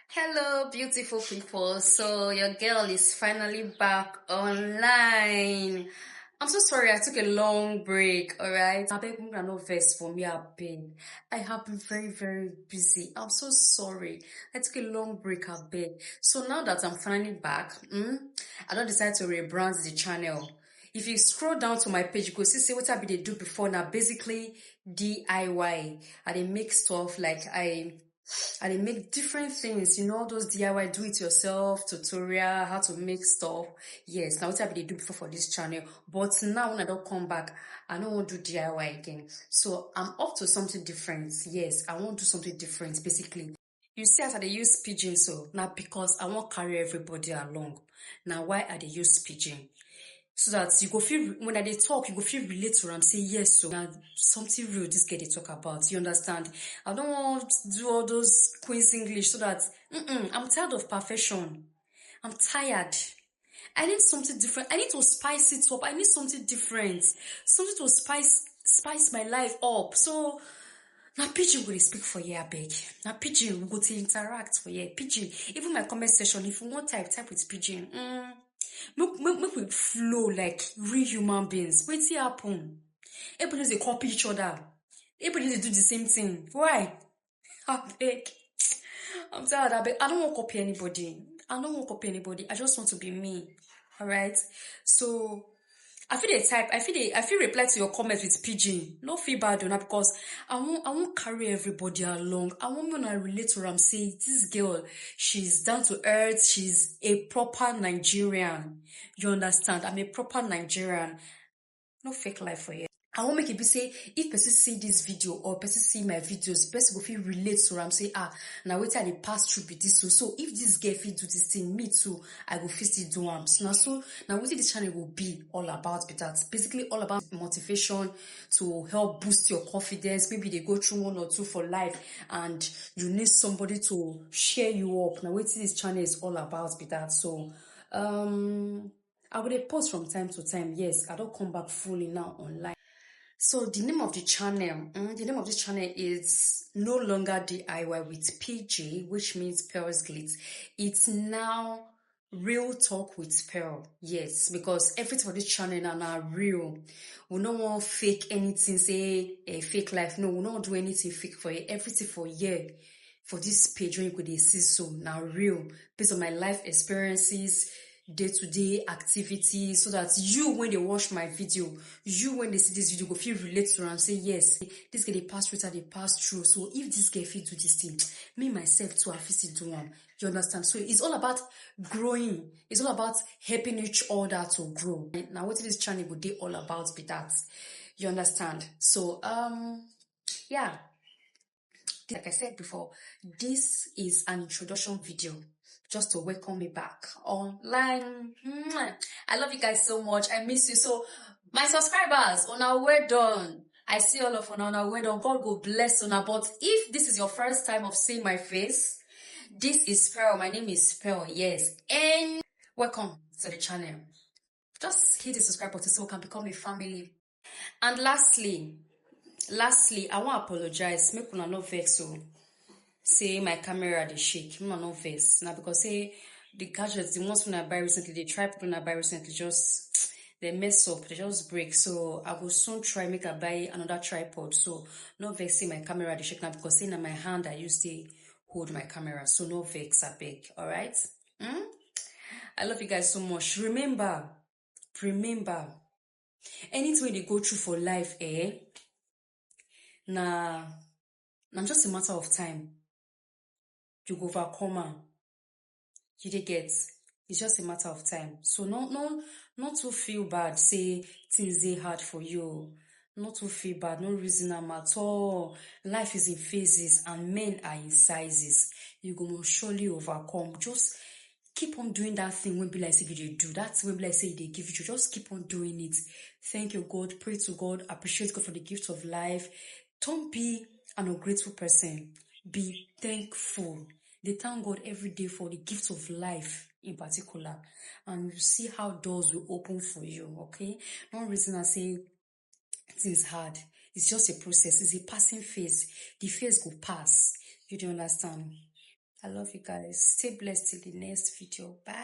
Hello, beautiful people. So, your girl is finally back online. I'm so sorry I took a long break, alright? I beg you not vex for me, I beg. I have been very, very busy. I'm so sorry. I took a long break, I beg. So now that I'm finally back, I don't decide to rebrand the channel. If you scroll down to my page, you go see what I be they do before now. Basically, DIY. I they make stuff like I make different things, those DIY do it yourself tutorial, how to make stuff. Yes, now what I they do before for this channel. But now when I don't come back, I don't want to do DIY again. So I'm up to something different. Yes, I want to do something different, basically. You see as I dey use pidgin, so now because I want carry everybody along. Now why I dey use pidgin? So that you go feel when they talk, you go feel relate to them. Say yes, so now something real this girl they talk about. You understand? I don't want to do all those Queen's English so that I'm tired of perfection. I'm tired. I need something different. I need to spice it up. I need something different, something to spice my life up. So now pidgin will speak for you, beg. Now pidgin will go to interact for you. Pidgin, even my comment section, if you want type with pidgin. Make we flow like real human beings. Wetin happen? Everybody dey copy each other. Everybody dey do the same thing. Why? Abeg. I'm tired, abeg. I don't want to copy anybody. I just want to be me. Alright? So I feel the type, I feel reply to your comments with pidgin. No feel bad on because I won't carry everybody along. I want when I relate to her, I'm saying this girl, she's down to earth, she's a proper Nigerian. You understand? I'm a proper Nigerian. No fake life for you. I won't make it be say if person see this video or person see my videos, person go feel relate to am say now wait till they pass through with this so if this girl fit do this thing, me too, I go fit still do am. So now what this channel will be all about, but that's basically all about motivation to help boost your confidence. Maybe they go through one or two for life and you need somebody to cheer you up. Now what this channel is all about, but that so I will post from time to time. Yes, I don't come back fully now online. So the name of the channel is no longer DIY with PG, which means Pearl's Glitz. It's now Real Talk with Pearl. Yes, because everything for this channel now real. We don't want fake anything, say a fake life. No, we don't do anything fake for you. Everything for you. For this page, when you could see so now real, based on my life experiences, day-to-day activities, so that you when they watch my video, you when they see this video go feel relate to and say yes, this girl they pass through they pass through. So if this girl fit do this thing, me myself too I fit do one. You understand? So it's all about growing. It's all about helping each other to grow. Now what this channel would be all about be that. You understand? So yeah. Like I said before, this is an introduction video just to welcome me back online. I love you guys so much. I miss you. So, my subscribers, well done. I see all of well done. God go bless una. But if this is your first time of seeing my face, this is Pearl. My name is Pearl. Yes, and welcome to the channel. Just hit the subscribe button so we can become a family. And lastly, I want to apologize. Make una no vex so. Say my camera dey shake. Me no vex. Now because say the gadgets, the ones when I buy recently, the tripod when I buy recently, just they mess up, they just break. So I will soon try make I buy another tripod. So no vex say my camera dey shake now because say in my hand I used to hold my camera. So no vex, I beg. Alright? I love you guys so much. Remember, anything they go through for life, nah just a matter of time. You go overcome am. You dey get? It's just a matter of time. So not to feel bad, say things dey hard for you. Not to feel bad, no reason am at all. Life is in phases and men are in sizes. You go most surely overcome. Just keep on doing that thing when be like say you dey do. That thing when be like say they give you. Just keep on doing it. Thank you, God. Pray to God. Appreciate God for the gift of life. Don't be an ungrateful person. Be thankful. They thank God every day for the gift of life in particular. And you see how doors will open for you, okay? No reason I say things hard. It's just a process. It's a passing phase. The phase will pass. You don't understand? I love you guys. Stay blessed till the next video. Bye.